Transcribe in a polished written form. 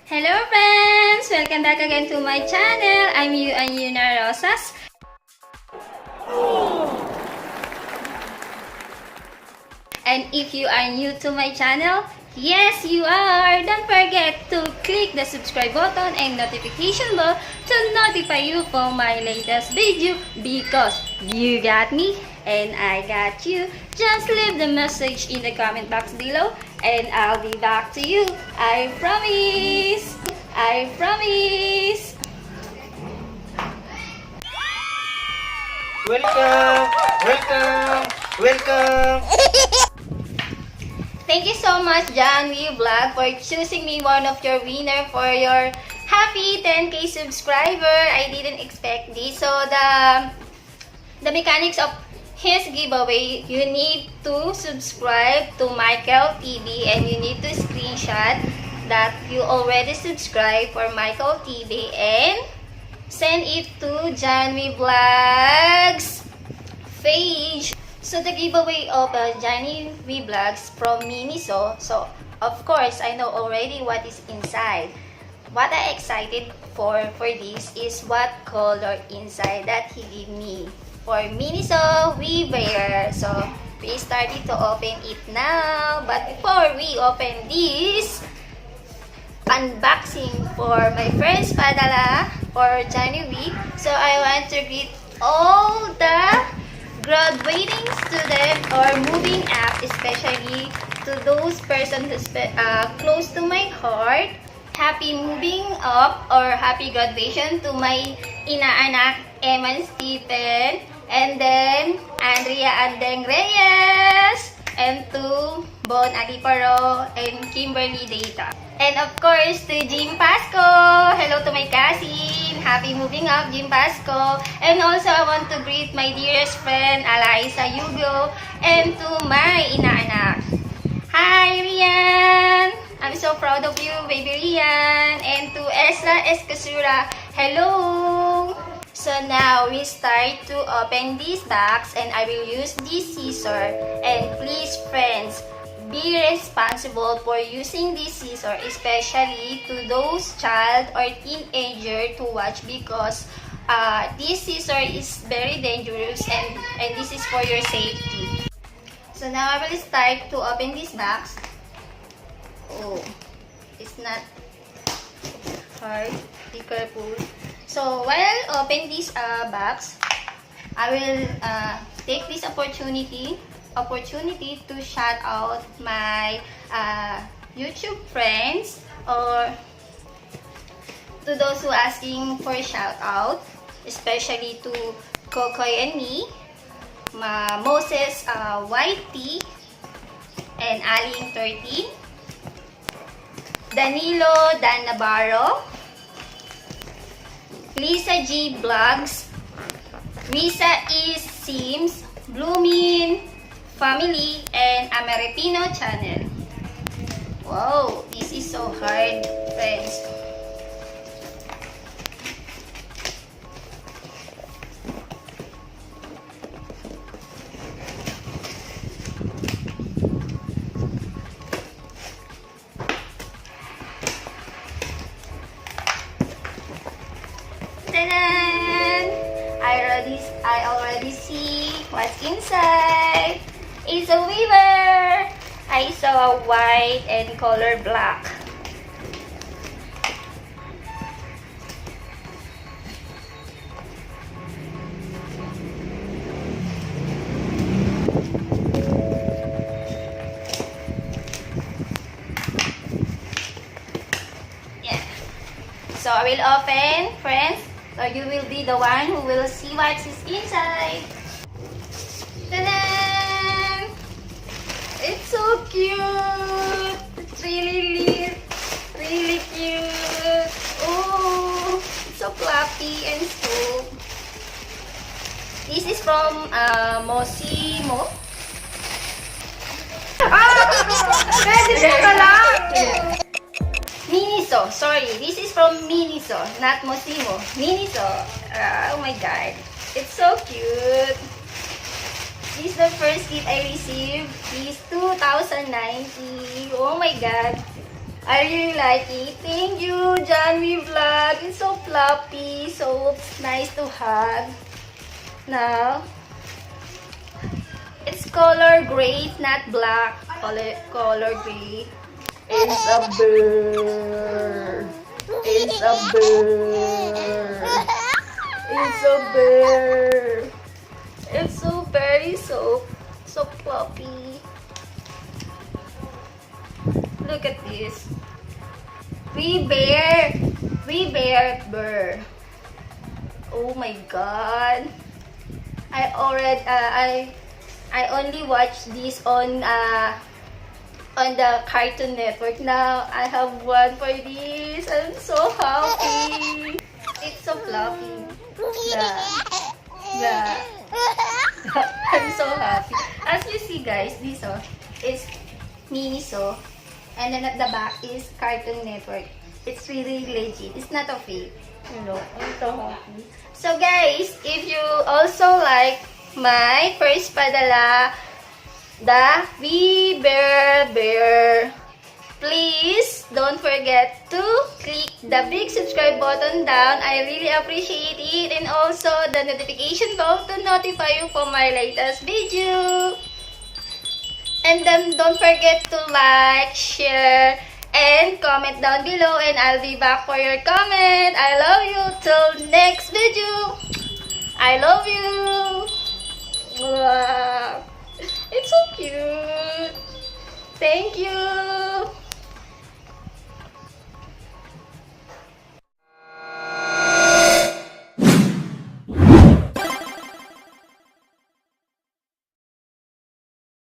Hello friends! Welcome back again to my channel. I'm Euanne Hyuna Rosas. And if you are new to my channel, yes you are! Don't forget to click the subscribe button and notification bell to notify you for my latest video, because you got me and I got you. Just leave the message in the comment box below and I'll be back to you. I promise! I promise! Welcome! Welcome! Welcome! Thank you so much, Johnny Vlog, for choosing me one of your winner for your happy 10K subscriber. I didn't expect this. So the mechanics of his giveaway, you need to subscribe to Michael TV and you need to screenshot that you already subscribed for Michael TV and send it to Johnny Vlog's page. So the giveaway of Johnny Vlogs from Miniso. So of course I know already what is inside. What I excited for this is what color inside that he gave me for Miniso Weaver. So we started to open it now. But before we open this unboxing for my friends Padala for Johnny V, so I want to greet all the graduating student or moving up, especially to those persons who's close to my heart. Happy moving up or happy graduation to my inaanak Eman Stephen, and then Andrea Andeng Reyes, and to Bon Aliparo and Kimberly Data. And of course to Jim Pasco. Hello to my cousin. Happy moving up, Jim Pasco. And also I want to greet my dearest friend Alaisa Yugo and to my inaanak. Hi Rian! I'm so proud of you, baby Rian. And to Esra Escasura, hello! So now we start to open this box and I will use this scissor. And please friends, be responsible for using this scissor, especially to those child or teenager to watch, because this scissor is very dangerous and this is for your safety. So now I will start to open this box. Oh, it's not hard. Be careful. So while I open this box, I will take this opportunity to shout out my YouTube friends, or to those who asking for shout out, especially to Kokoy and me, Moses YT and Aling 13, Danilo Dan Navarro, Lisa G Vlogs, Risa E Sims, Bloomin Family, and Ameripino channel. Wow, this is so hard, friends. I already see what's inside. It's a weaver. I saw a white and color black. So I will open, friends. So you will be the one who will see what is inside. Ta-da! It's so cute. It's really cute. Oh, it's so fluffy and smooth. This is from Mosimo. Miniso. Sorry, this is from Miniso, not Mosimo. Miniso. Oh my god. It's so cute. This is the first gift I received. This 2019. Oh my god. I really like it. Thank you, Johnny Vlog. It's so fluffy. So nice to hug. Now, it's color gray, not black. Color gray. It's a bird. It's a bird. It's a bird. It's so very so fluffy. Look at this. We bear bird. Oh my god. I only watched this on the Cartoon Network. Now I have one for this. I'm so happy. It's so fluffy. Yeah. I'm so happy. As you see, guys, this is Miniso, and then at the back is Cartoon Network. It's really legit. It's not a fake. You know, I'm so happy. So guys, if you also like my first padala, the We Bear, please don't forget to click the big subscribe button down. I really appreciate it, and also the notification bell to notify you for my latest video. And then don't forget to like, share, and comment down below, and I'll be back for your comment. I love you. Till next video. I love you. Wow. It's so cute. Thank you.